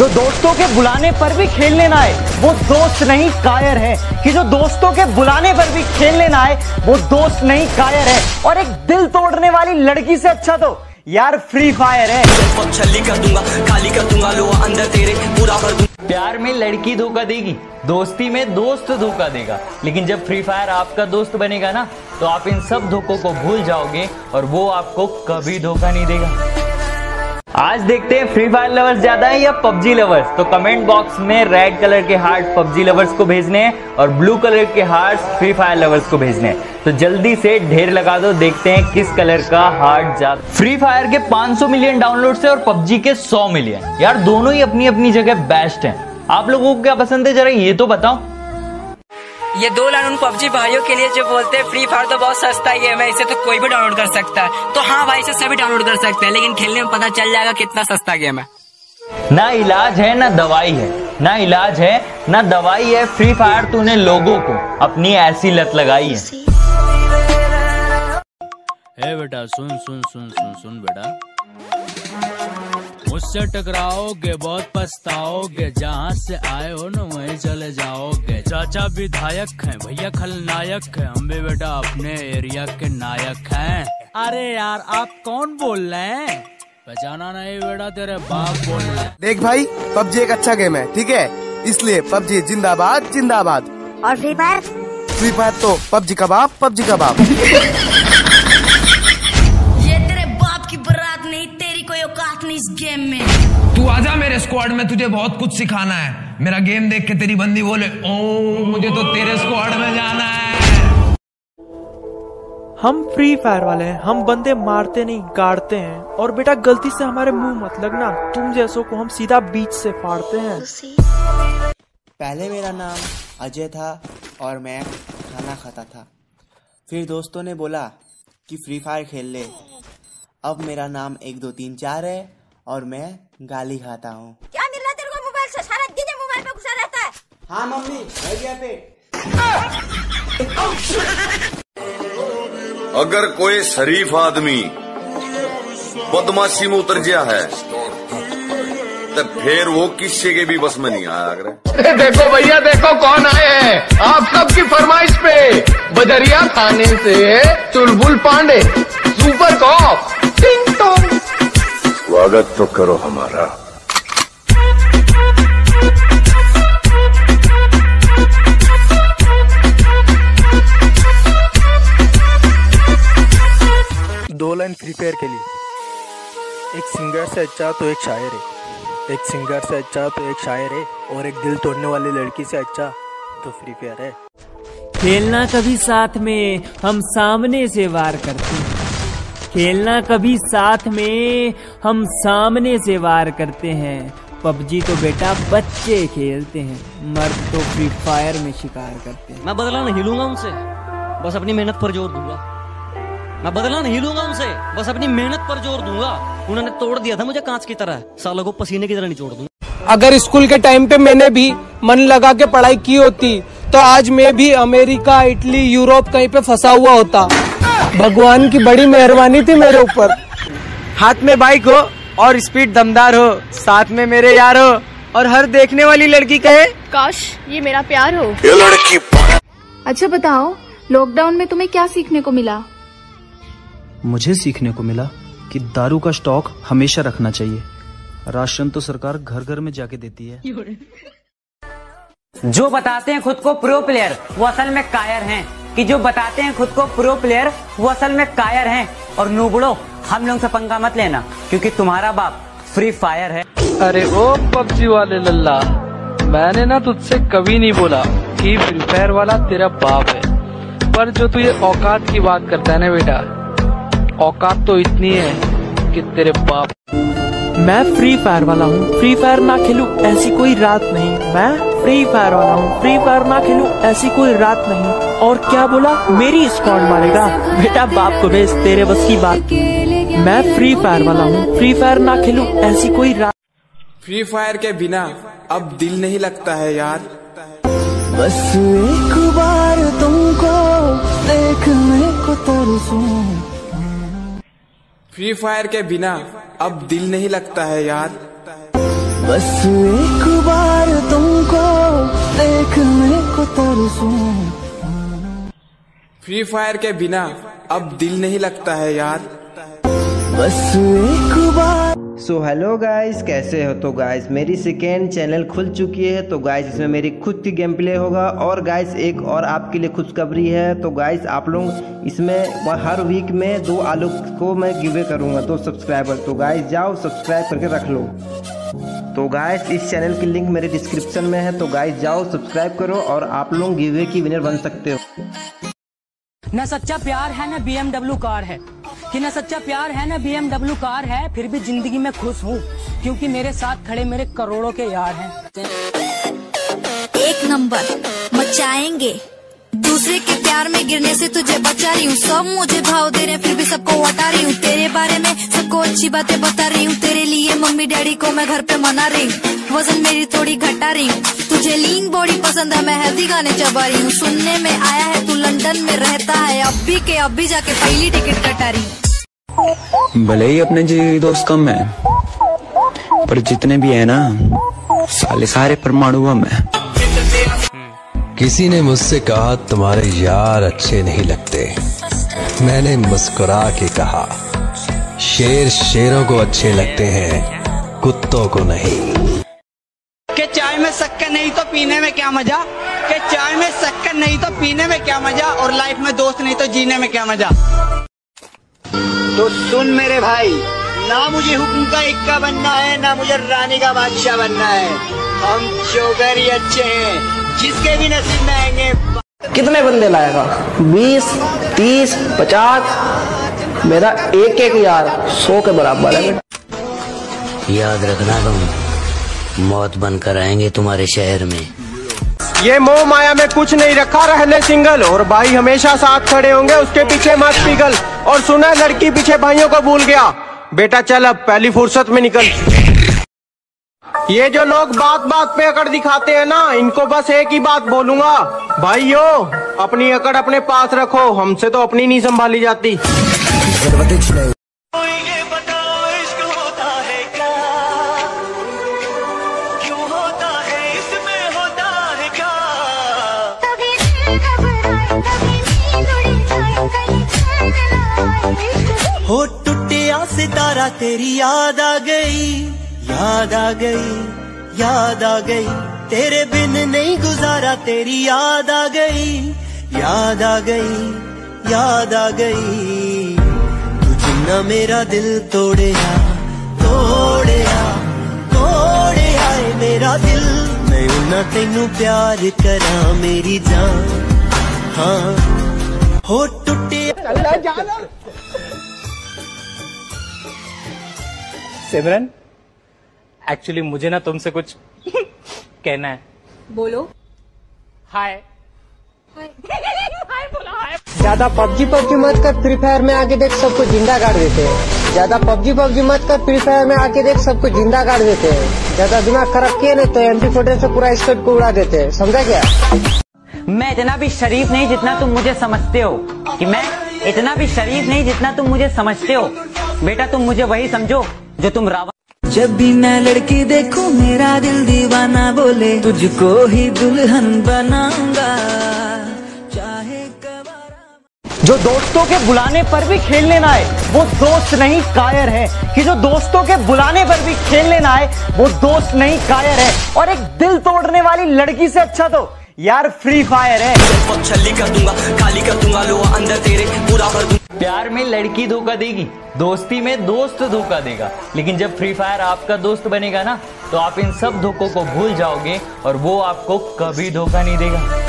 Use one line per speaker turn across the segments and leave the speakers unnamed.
जो दोस्तों के बुलाने पर भी खेलने ना आए वो दोस्त नहीं कायर है। कि जो दोस्तों के बुलाने पर भी खेलने ना आए वो दोस्त नहीं कायर है। और एक दिल तोड़ने वाली लड़की से अच्छा तो यार फ्री फायर है।
छल्ली कर दूंगा, खाली कर दूंगा लोहा अंदर तेरे पूरा भर दूंगा।
प्यार में लड़की धोखा देगी, दोस्ती में दोस्त धोखा देगा, लेकिन जब फ्री फायर आपका दोस्त बनेगा ना तो आप इन सब धोखों को भूल जाओगे और वो आपको कभी धोखा नहीं देगा। आज देखते हैं फ्री फायर लवर्स ज्यादा है या पबजी लवर्स। तो कमेंट बॉक्स में रेड कलर के हार्ट पबजी लवर्स को भेजने हैं और ब्लू कलर के हार्ट फ्री फायर लवर्स को भेजने हैं। तो जल्दी से ढेर लगा दो, देखते हैं किस कलर का हार्ट ज्यादा। फ्री फायर के 500 मिलियन डाउनलोड्स है और पबजी के 100 मिलियन। यार दोनों ही अपनी अपनी जगह बेस्ट हैं। आप लोगों को क्या पसंद है जरा ये तो बताओ।
ये 2 लाइन उन पबजी भाइयों के लिए जो बोलते हैं फ्री फायर तो बहुत सस्ता गेम है, इसे तो कोई भी डाउनलोड कर सकता है। तो हाँ भाई, इसे सभी डाउनलोड कर सकते हैं, लेकिन खेलने में पता चल जाएगा कितना सस्ता गेम है।
ना इलाज है ना दवाई है, ना इलाज है ना दवाई है। फ्री फायर तूने लोगों को अपनी ऐसी लत लगाई है।
ए बेटा सुन सुन सुन सुन सुन बेटा, मुझसे टकराओगे बहुत पछताओगे, जहाँ से आए हो न वहीं चले जाओगे। चाचा विधायक हैं, भैया खलनायक हैं, हम भी बेटा अपने एरिया के नायक हैं। अरे यार आप कौन बोल रहे हैं? पहचाना नहीं बेटा, तेरे बाप बोल रहे हैं।
देख भाई, पबजी एक अच्छा गेम है, ठीक है, इसलिए पबजी जिंदाबाद जिंदाबाद।
और फ्री फायर?
फ्री फायर तो पबजी कबाब, पबजी कबाब।
ये तेरे बाप की बारात नहीं, तेरी कोई औकात नहीं इस गेम में।
तू आजा मेरे स्क्वाड में, तुझे बहुत कुछ सिखाना है। मेरा गेम देख के तेरी बंदी बोले ओ मुझे तो तेरे स्क्वाड में जाना है।
हम फ्री फायर वाले हैं, हम बंदे मारते नहीं गाड़ते हैं। और बेटा गलती से हमारे मुंह मत लगना, तुम जैसों को हम सीधा बीच से फाड़ते हैं।
पहले मेरा नाम अजय था और मैं खाना खाता था। फिर दोस्तों ने बोला कि फ्री फायर खेल ले। अब मेरा नाम 1 2 3 4 है और मैं गाली खाता हूँ।
क्या मिल रहा है तेरे को मोबाइल से? सारा दिन मोबाइल पे घुसा रहता है।
हाँ मम्मी, हो गया पेट।
अगर कोई शरीफ आदमी बदमाशी में उतर गया है तो फिर वो किसी के भी बस में नहीं आया। अगर
देखो भैया देखो कौन आए हैं आप सबकी फरमाइश पे। बजरिया थाने से चुलबुल पांडे, सुपर कॉप टिंग टोंग।
स्वागत तो करो हमारा।
दो लाइन फ्री फायर के लिए। एक सिंगर से अच्छा तो एक शायर है, एक सिंगर से अच्छा तो एक शायर है, और एक दिल तोड़ने वाली लड़की से अच्छा तो फ्री फायर है।
खेलना कभी साथ में हम सामने से वार करते हैं, खेलना कभी साथ में हम सामने से वार करते हैं। पबजी तो बेटा बच्चे खेलते हैं, मर्द तो फ्री फायर में शिकार करते हैं।
मैं बदला नहीं लूंगा उनसे, बस अपनी मेहनत पर जोर दूंगा। मैं बदला नहीं लूंगा उनसे, बस अपनी मेहनत पर जोर दूंगा। उन्होंने तोड़ दिया था मुझे कांच की तरह, सालों को पसीने की तरह निचोड़ दूंगा।
अगर स्कूल के टाइम पे मैंने भी मन लगा के पढ़ाई की होती तो आज मैं भी अमेरिका, इटली, यूरोप कहीं पे फंसा हुआ होता। भगवान की बड़ी मेहरबानी थी मेरे ऊपर।
हाथ में बाइक हो और स्पीड दमदार हो, साथ में मेरे यार हो, और हर देखने वाली लड़की कहे
काश ये मेरा प्यार हो।
ये लड़की।
अच्छा बताओ, लॉकडाउन में तुम्हें क्या सीखने को मिला?
मुझे सीखने को मिला कि दारू का स्टॉक हमेशा रखना चाहिए। राशन तो सरकार घर घर में जाके देती है।
जो बताते हैं खुद को प्रो प्लेयर वो असल में कायर हैं। कि जो बताते हैं खुद को प्रो प्लेयर वो असल में कायर हैं। और नूबड़ो, हम लोग से पंगा मत लेना क्योंकि तुम्हारा बाप फ्री फायर है।
अरे ओ पबजी वाले लल्ला, मैंने ना तुझसे कभी नहीं बोला कि फ्री फायर वाला तेरा बाप है, पर जो तू ये औकात की बात करता है ना बेटा, औकात तो इतनी है कि तेरे बाप। मैं फ्री फायर वाला हूँ, फ्री फायर ना खेलूं ऐसी कोई रात नहीं। मैं फ्री फायर वाला हूँ, फ्री फायर ना खेलूं ऐसी कोई रात नहीं। और क्या बोला, मेरी स्क्वाड मारेगा? बेटा बाप को भेज, तेरे बस की बात। मैं फ्री फायर वाला हूँ, फ्री फायर ना खेलूं ऐसी कोई रात।
फ्री फायर के बिना अब दिल नहीं लगता है यार।
बस एक बार तुमको देखने को तरसूं।
फ्री फायर के बिना अब दिल नहीं लगता है यार।
बस एक बार तुमको देखने को तरसूं।
फ्री फायर के बिना अब दिल नहीं लगता है यार।
बस एक बार।
सो हेलो गाइस, कैसे हो? तो गाइस मेरी सेकेंड चैनल खुल चुकी है। तो गाइस इसमें मेरी खुद की गेम प्ले होगा और गाइस एक और आपके लिए खुशखबरी है। तो गाइस आप लोग इसमें हर वीक में 2 आलू को मैं गिवे करूंगा 2 सब्सक्राइबर। तो गाइस जाओ सब्सक्राइब करके रख लो। तो गाइस इस चैनल की लिंक मेरे डिस्क्रिप्शन में है। तो गाइस जाओ सब्सक्राइब करो और आप लोग गिवे की विनर बन सकते हो।
न सच्चा प्यार है न BMW कार है, कि न सच्चा प्यार है न BMW कार है, फिर भी जिंदगी में खुश हूँ क्योंकि मेरे साथ खड़े मेरे करोड़ों के यार हैं।
एक नंबर मचाएंगे, दूसरे के प्यार में गिरने से तुझे बचा रही हूँ। सब मुझे भाव दे रहे फिर भी सबको हटा रही हूँ। तेरे बारे में सबको अच्छी बातें बता रही हूँ। तेरे लिए मम्मी डैडी को मैं घर पे मना रही हूँ। वजन मेरी थोड़ी घटा रही हूँ। तुझे लीन बॉडी पसंद है, मैं हेल्दी गाने चबा रही हूँ। सुनने में आया है तू लंदन में रहता है, अब भी जाके पहली टिकट कटा रही हूँ।
भले ही अपने जी दोस्त कम है, पर जितने भी है ना साले सारे परमाणु बम है।
किसी ने मुझसे कहा तुम्हारे यार अच्छे नहीं लगते। मैंने मुस्कुरा के कहा शेर शेरों को अच्छे लगते हैं, कुत्तों को नहीं।
के चाय में शक्कर नहीं तो पीने में क्या मजा, के चाय में शक्कर नहीं तो पीने में क्या मजा, और लाइफ में दोस्त नहीं तो जीने में क्या मजा। तो सुन मेरे भाई, ना मुझे हुक्म का इक्का बनना है, ना मुझे रानी का बादशाह बनना है। हम जोकर ही अच्छे हैं, जिसके भी नसीब में आएंगे।
कितने बंदे लाएगा? 20, 30, 50? मेरा एक एक यार 100 के बराबर है।
याद रखना तुम मौत बनकर आएंगे तुम्हारे शहर में।
ये मोह माया में कुछ नहीं रखा, रहने सिंगल, और भाई हमेशा साथ खड़े होंगे, उसके पीछे मत पिघल। और सुना लड़की पीछे भाइयों को भूल गया, बेटा चल अब पहली फुर्सत में निकल। ये जो लोग बात बात पे अकड़ दिखाते हैं ना, इनको बस एक ही बात बोलूंगा, भाइयों अपनी अकड़ अपने पास रखो, हमसे तो अपनी नहीं संभाली जाती।
हो टूटिया सितारा तेरी याद आ गई, याद आ गई, याद आ गई। तेरे बिन नहीं गुजारा तेरी याद आ गई, याद आ गई, याद आ गई। तू जिन्ना मेरा दिल तोड़िया, तोड़िया, तोड़िया है मेरा दिल। मैं उन्ना तेनू प्यार करा मेरी जान, हाँ हो टूटिया।
सिमरन, एक्चुअली मुझे ना तुमसे कुछ कहना है।
बोलो।
हाय।
ज्यादा पबजी मत कर, फ्री फायर में आके देख सबको जिंदा गाड़ देते हैं। ज्यादा पबजी मत कर, फ्री फायर में आके देख सबको जिंदा गाड़ देते हैं। ज्यादा दिमाग खराब किए नहीं तो MP40 से पूरा स्क्वाड को उड़ा देते हैं, समझा क्या?
मैं इतना भी शरीफ नहीं जितना तुम मुझे समझते हो, कि मैं इतना भी शरीफ नहीं जितना तुम मुझे समझते हो। बेटा तुम मुझे वही समझो जो तुम रावण।
जब भी मैं लड़की देखूं मेरा दिल दीवाना बोले, तुझको ही दुल्हन बनाऊंगा चाहे कबारा।
जो दोस्तों के बुलाने पर भी खेलने ना आए वो दोस्त नहीं कायर है, कि जो दोस्तों के बुलाने पर भी खेलने ना आए वो दोस्त नहीं कायर है। और एक दिल तोड़ने वाली लड़की से अच्छा तो यार फ्री फायर है।
छल्ली कर दूंगा, खाली कर दूंगा लोहा अंदर तेरे, पूरा भर दूंगा।
प्यार में लड़की धोखा देगी, दोस्ती में दोस्त धोखा देगा, लेकिन जब फ्री फायर आपका दोस्त बनेगा ना तो आप इन सब धोखों को भूल जाओगे और वो आपको कभी धोखा नहीं देगा।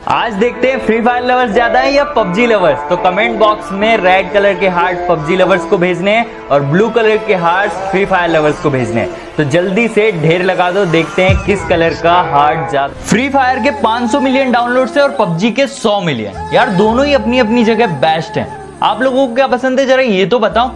आज देखते हैं फ्री फायर लवर्स ज्यादा है या पबजी लवर्स। तो कमेंट बॉक्स में रेड कलर के हार्ट पबजी लवर्स को भेजने हैं और ब्लू कलर के हार्ट फ्री फायर लवर्स को भेजने हैं। तो जल्दी से ढेर लगा दो, देखते हैं किस कलर का हार्ट ज्यादा। फ्री फायर के 500 मिलियन डाउनलोड्स है और पबजी के 100 मिलियन। यार दोनों ही अपनी अपनी जगह बेस्ट हैं। आप लोगों को क्या पसंद है जरा ये तो बताओ।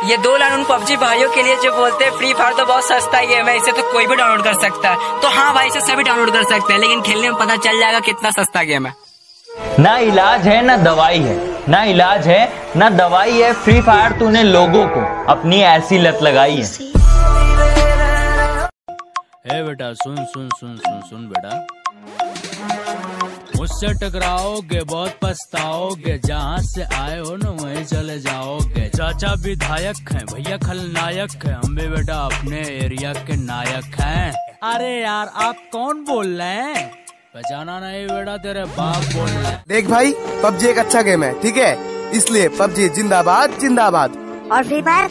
ये 2 लाइन उन पबजी भाइयों के लिए जो बोलते हैं फ्री फायर तो बहुत सस्ता गेम है, इसे तो कोई भी डाउनलोड कर सकता है। तो हाँ भाई, इसे सभी डाउनलोड कर सकते हैं, लेकिन खेलने में पता चल जाएगा कितना सस्ता गेम है।
ना इलाज है ना दवाई है, ना इलाज है ना दवाई है। फ्री फायर तूने लोगों को अपनी ऐसी लत लगाई है।
ए बेटा सुन सुन सुन सुन सुन बेटा, मुझसे टकराओगे बहुत पछताओगे, जहाँ से आए हो ना वहीं चले जाओगे। चाचा विधायक हैं, भैया खलनायक हैं, हम भी बेटा अपने एरिया के नायक हैं। अरे यार आप कौन बोल रहे हैं? पहचाना नहीं बेटा, तेरे बाप बोल रहे हैं।
देख भाई, पबजी एक अच्छा गेम है, ठीक है, इसलिए पबजी जिंदाबाद जिंदाबाद।
और फ्री फायर?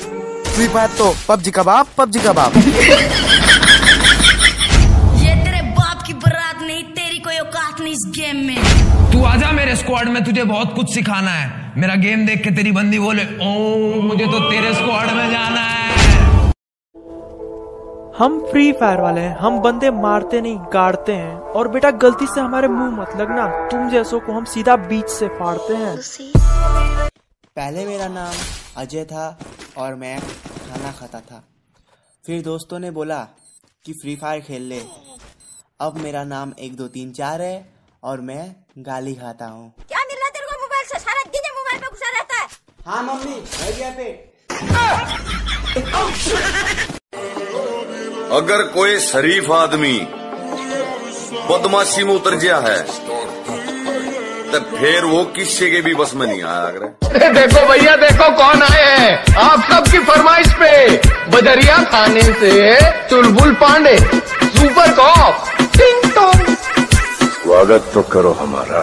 फ्री फायर तो पबजी कबाब, पबजी कबाब।
ये तेरे बाप की बारात नहीं, तेरी कोई औकात नहीं इस गेम में।
तू आजा मेरे स्क्वाड में, तुझे बहुत कुछ सिखाना है। मेरा गेम देख के तेरी बंदी बोले ओ मुझे तो तेरे स्क्वाड में जाना है।
हम फ्री फायर वाले हैं, हम बंदे मारते नहीं गाड़ते हैं। और बेटा गलती से हमारे मुंह मत लगना, तुम जैसों को हम सीधा बीच से फाड़ते हैं।
पहले मेरा नाम अजय था और मैं खाना खाता था। फिर दोस्तों ने बोला कि फ्री फायर खेल ले। अब मेरा नाम 1 2 3 4 है और मैं गाली खाता हूँ।
क्या मिल रहा तेरे को मोबाइल से? सारा दिन मोबाइल पे घुसा रहता है।
हाँ मम्मी, भर गया पेट।
अगर कोई शरीफ आदमी बदमाशी में उतर गया है तो फिर वो किसी के भी बस में नहीं आया। अगर
देखो भैया देखो कौन आए हैं आप सबकी फरमाइश पे। बजरिया खाने से चुलबुल पांडे, सुपर कॉप, टिंग टोंग।
स्वागत तो करो हमारा।